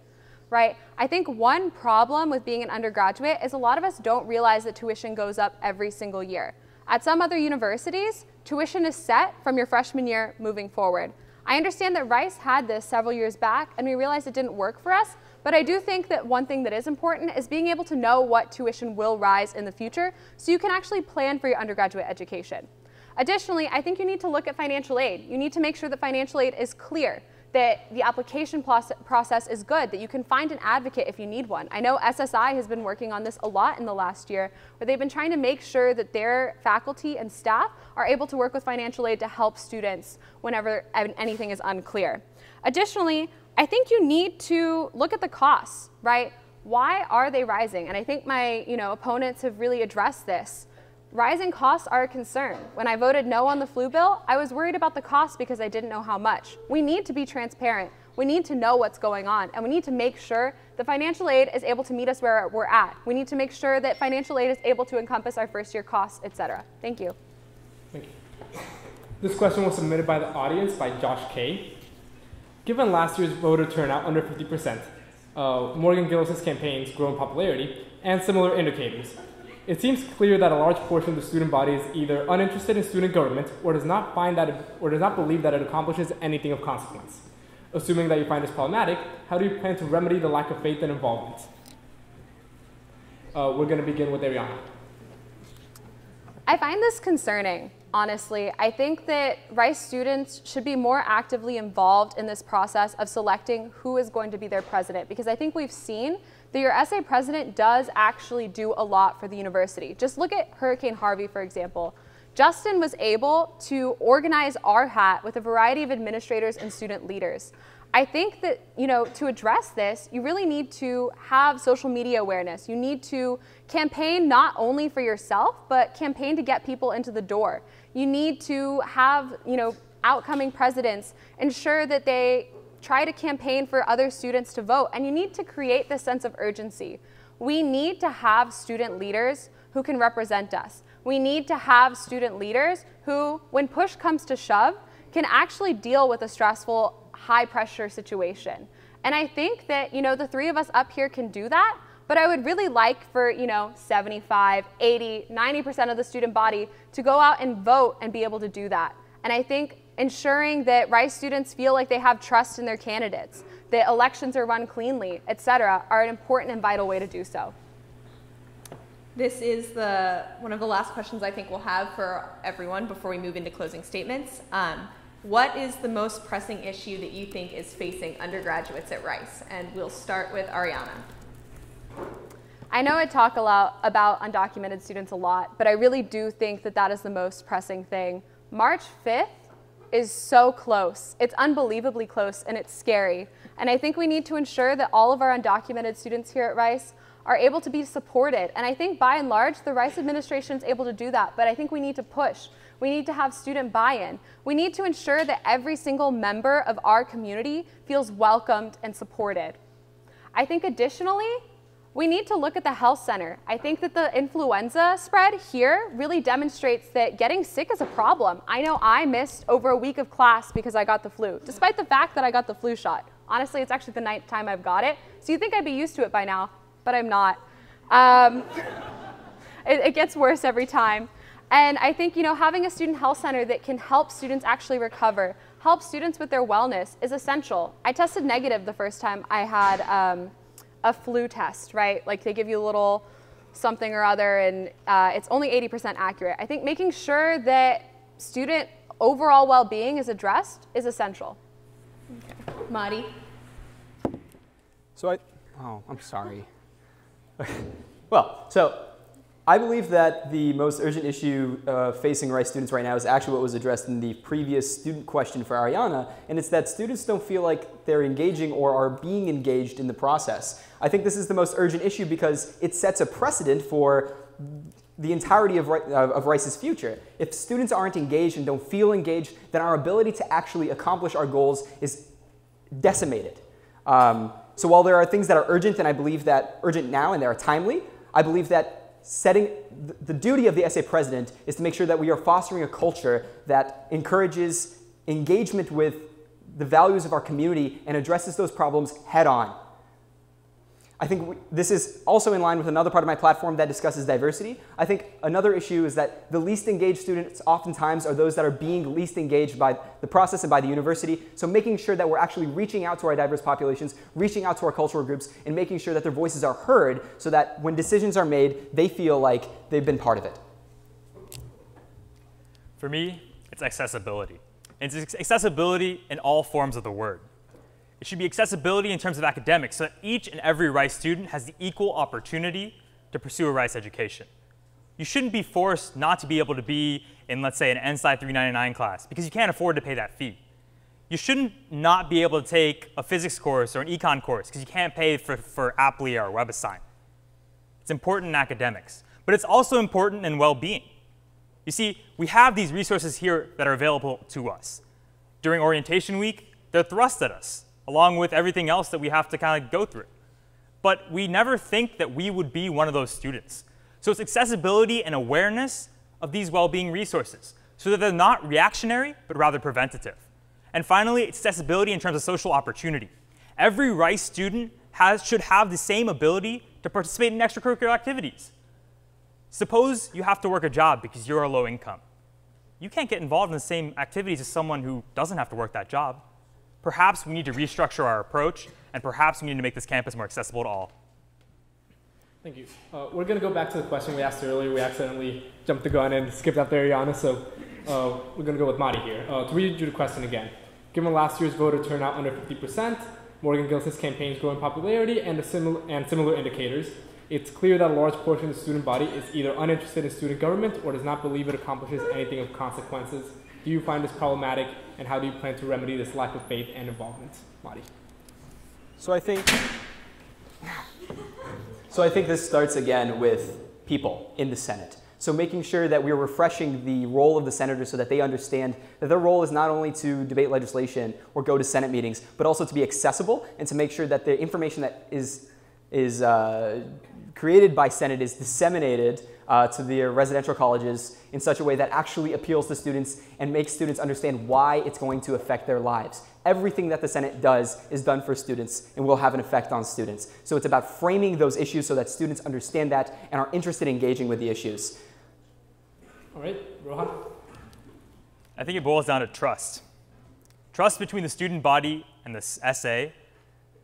right? I think one problem with being an undergraduate is a lot of us don't realize that tuition goes up every single year. At some other universities, tuition is set from your freshman year moving forward. I understand that Rice had this several years back, and we realized it didn't work for us. But I do think that one thing that is important is being able to know what tuition will rise in the future so you can actually plan for your undergraduate education. Additionally, I think you need to look at financial aid. You need to make sure that financial aid is clear, that the application process is good, that you can find an advocate if you need one. I know SSI has been working on this a lot in the last year, where they've been trying to make sure that their faculty and staff are able to work with financial aid to help students whenever anything is unclear. Additionally, I think you need to look at the costs, right? Why are they rising? And I think my opponents have really addressed this. Rising costs are a concern. When I voted no on the flu bill, I was worried about the cost because I didn't know how much. We need to be transparent. We need to know what's going on, and we need to make sure that financial aid is able to meet us where we're at. We need to make sure that financial aid is able to encompass our first year costs, etc. Thank you. Thank you. This question was submitted by the audience by Josh K. Given last year's voter turnout under 50%, Morgan Gillis' campaign's grown popularity, and similar indicators, it seems clear that a large portion of the student body is either uninterested in student government or does not believe that it accomplishes anything of consequence. Assuming that you find this problematic, how do you plan to remedy the lack of faith and involvement? We're going to begin with Ariana. I find this concerning, honestly. I think that Rice students should be more actively involved in this process of selecting who is going to be their president, because I think we've seen that your SA president does actually do a lot for the university. Just look at Hurricane Harvey, for example. Justin was able to organize our hat with a variety of administrators and student leaders. I think that, to address this, you really need to have social media awareness. You need to campaign not only for yourself, but campaign to get people into the door. You need to have, outcoming presidents ensure that they try to campaign for other students to vote. And you need to create this sense of urgency. We need to have student leaders who can represent us. We need to have student leaders who, when push comes to shove, can actually deal with a stressful, high-pressure situation. And I think that, the three of us up here can do that, but I would really like for, 75, 80, 90% of the student body to go out and vote and be able to do that. And I think ensuring that Rice students feel like they have trust in their candidates, that elections are run cleanly, et cetera, are an important and vital way to do so. This is one of the last questions I think we'll have for everyone before we move into closing statements. What is the most pressing issue that you think is facing undergraduates at Rice? And we'll start with Ariana. I know I talk a lot about undocumented students a lot, but I really do think that that is the most pressing thing. March 5th is so close. It's unbelievably close, and it's scary. And I think we need to ensure that all of our undocumented students here at Rice are able to be supported. And I think by and large, the Rice administration is able to do that, but I think we need to push. We need to have student buy-in. We need to ensure that every single member of our community feels welcomed and supported. I think additionally, we need to look at the health center. I think that the influenza spread here really demonstrates that getting sick is a problem. I know I missed over a week of class because I got the flu, despite the fact that I got the flu shot. Honestly, it's actually the 9th time I've got it, so you'd think I'd be used to it by now, but I'm not. It gets worse every time. And I think, having a student health center that can help students actually recover, help students with their wellness is essential. I tested negative the first time I had a flu test, right? Like they give you a little something or other, and it's only 80% accurate. I think making sure that student overall well-being is addressed is essential. Okay. Mahdi? I'm sorry. Well, so I believe that the most urgent issue facing Rice students right now is actually what was addressed in the previous student question for Ariana, and it's that students don't feel like they're engaging or are being engaged in the process. I think this is the most urgent issue because it sets a precedent for the entirety of Rice's future. If students aren't engaged and don't feel engaged, then our ability to actually accomplish our goals is decimated. So while there are things that are urgent, and I believe that urgent now and they are timely, I believe that the duty of the SA president is to make sure that we are fostering a culture that encourages engagement with the values of our community and addresses those problems head on. I think this is also in line with another part of my platform that discusses diversity. I think another issue is that the least engaged students oftentimes are those that are being least engaged by the process and by the university. So making sure that we're actually reaching out to our diverse populations, reaching out to our cultural groups, and making sure that their voices are heard so that when decisions are made, they feel like they've been part of it. For me, it's accessibility. And it's accessibility in all forms of the word. It should be accessibility in terms of academics so that each and every Rice student has the equal opportunity to pursue a Rice education. You shouldn't be forced not to be able to be in, let's say, an NSci 399 class because you can't afford to pay that fee. You shouldn't not be able to take a physics course or an econ course because you can't pay for Applia or WebAssign. It's important in academics, but it's also important in well-being. You see, we have these resources here that are available to us. During orientation week, they're thrust at us, along with everything else that we have to kind of go through. But we never think that we would be one of those students. So it's accessibility and awareness of these well-being resources so that they're not reactionary, but rather preventative. And finally, it's accessibility in terms of social opportunity. Every Rice student should have the same ability to participate in extracurricular activities. Suppose you have to work a job because you're low income. You can't get involved in the same activities as someone who doesn't have to work that job. Perhaps we need to restructure our approach, and perhaps we need to make this campus more accessible to all. Thank you. We're going to go back to the question we asked earlier. We accidentally jumped the gun and skipped out there, Ariana, so we're going to go with Mahdi here. To read you the question again. Given last year's voter turnout under 50%, Morgan Gillis' campaign's growing popularity, and similar indicators, it's clear that a large portion of the student body is either uninterested in student government or does not believe it accomplishes anything of consequences. Do you find this problematic, and how do you plan to remedy this lack of faith and involvement? Mahdi. So I think this starts again with people in the Senate. So making sure that we're refreshing the role of the senators so that they understand that their role is not only to debate legislation or go to Senate meetings, but also to be accessible and to make sure that the information that is created by Senate is disseminated to their residential colleges in such a way that actually appeals to students and makes students understand why it's going to affect their lives. Everything that the Senate does is done for students and will have an effect on students. So it's about framing those issues so that students understand that and are interested in engaging with the issues. All right, Rohan? I think it boils down to trust. Trust between the student body and the SA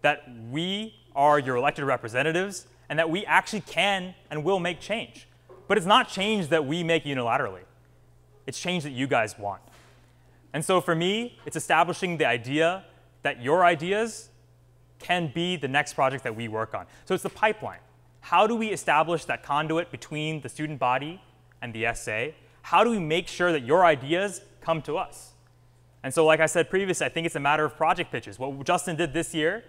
that we are your elected representatives and that we actually can and will make change. But it's not change that we make unilaterally. It's change that you guys want. And so for me, it's establishing the idea that your ideas can be the next project that we work on. So it's the pipeline. How do we establish that conduit between the student body and the SA? How do we make sure that your ideas come to us? And so like I said previously, I think it's a matter of project pitches. What Justin did this year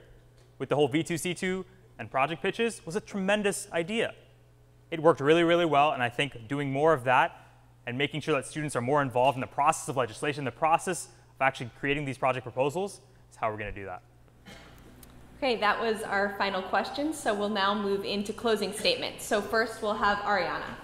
with the whole V2C2 and project pitches was a tremendous idea. It worked really, really well, and I think doing more of that and making sure that students are more involved in the process of legislation, the process of actually creating these project proposals, is how we're going to do that. Okay, that was our final question, so we'll now move into closing statements. So first we'll have Ariana.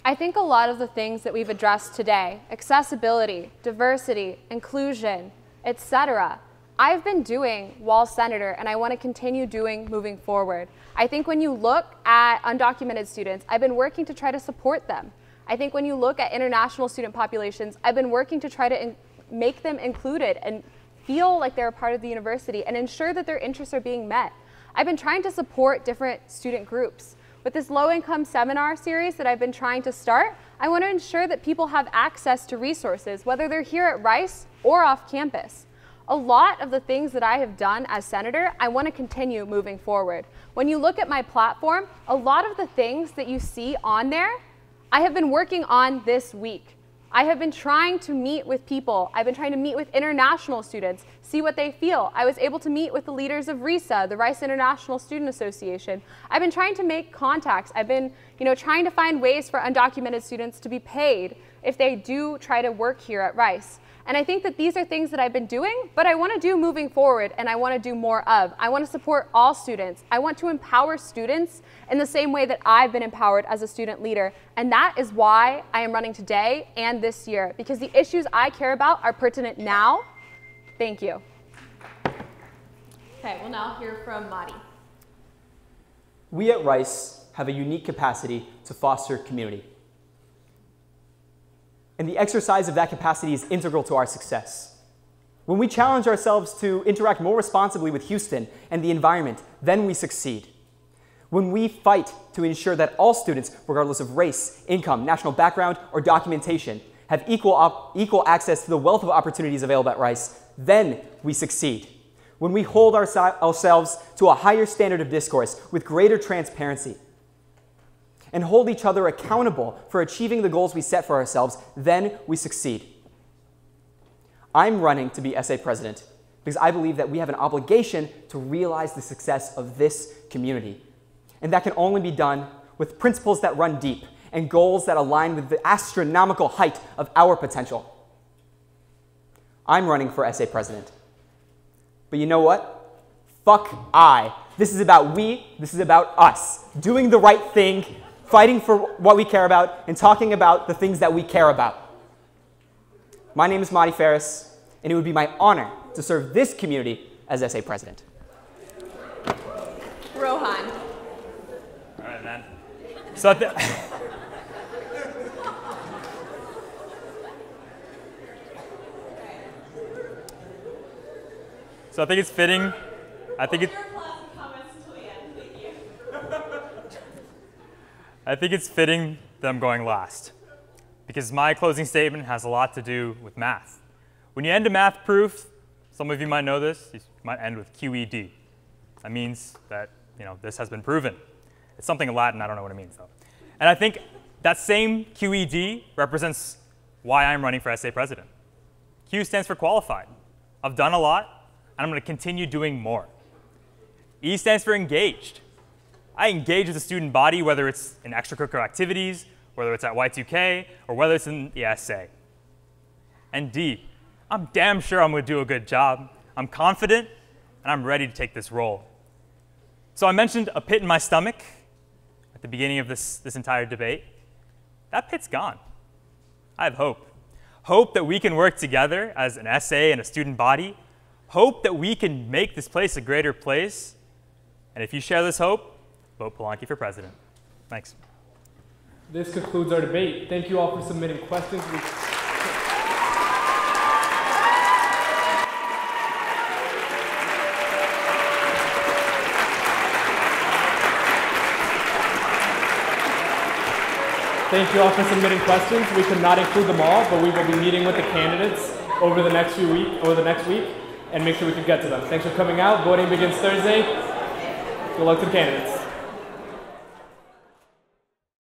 I think a lot of the things that we've addressed today, accessibility, diversity, inclusion, etc., I've been doing while senator, and I want to continue doing moving forward. I think when you look at undocumented students, I've been working to try to support them. I think when you look at international student populations, I've been working to try to make them included and feel like they're a part of the university and ensure that their interests are being met. I've been trying to support different student groups. With this low-income seminar series that I've been trying to start, I want to ensure that people have access to resources, whether they're here at Rice or off campus. A lot of the things that I have done as senator, I want to continue moving forward. When you look at my platform, a lot of the things that you see on there, I have been working on this week. I have been trying to meet with people. I've been trying to meet with international students, see what they feel. I was able to meet with the leaders of RISA, the Rice International Student Association. I've been trying to make contacts. I've been, trying to find ways for undocumented students to be paid if they do try to work here at Rice. And I think that these are things that I've been doing, but I want to do moving forward, and I want to do more of. I want to support all students. I want to empower students in the same way that I've been empowered as a student leader. And that is why I am running today and this year, because the issues I care about are pertinent now. Thank you. Okay, we'll now hear from Mahdi. We at Rice have a unique capacity to foster community. And the exercise of that capacity is integral to our success. When we challenge ourselves to interact more responsibly with Houston and the environment, then we succeed. When we fight to ensure that all students, regardless of race, income, national background, or documentation, have equal access to the wealth of opportunities available at Rice, then we succeed. When we hold ourselves to a higher standard of discourse with greater transparency, and hold each other accountable for achieving the goals we set for ourselves, then we succeed. I'm running to be SA president because I believe that we have an obligation to realize the success of this community. And that can only be done with principles that run deep and goals that align with the astronomical height of our potential. I'm running for SA president. But you know what? Fuck I. This is about we, this is about us. Doing the right thing, fighting for what we care about, and talking about the things that we care about. My name is Mahdi Fariss, and it would be my honor to serve this community as SA president. Rohan. All right, man. So I think it's fitting. I think it's fitting that I'm going last, because my closing statement has a lot to do with math. When you end a math proof, some of you might know this, you might end with QED. That means that this has been proven. It's something in Latin, I don't know what it means though. And I think that same QED represents why I'm running for SA president. Q stands for qualified. I've done a lot, and I'm going to continue doing more. E stands for engaged. I engage with the student body, whether it's in extracurricular activities, whether it's at Y2K, or whether it's in the essay. And D, I'm damn sure I'm going to do a good job. I'm confident, and I'm ready to take this role. So I mentioned a pit in my stomach at the beginning of this entire debate. That pit's gone. I have hope. Hope that we can work together as an SA and a student body. Hope that we can make this place a greater place. And if you share this hope, vote Palanki for president. Thanks. This concludes our debate. Thank you all for submitting questions. Thank you all for submitting questions. We could not include them all, but we will be meeting with the candidates over the next week, and make sure we can get to them. Thanks for coming out. Voting begins Thursday. Good luck to the candidates.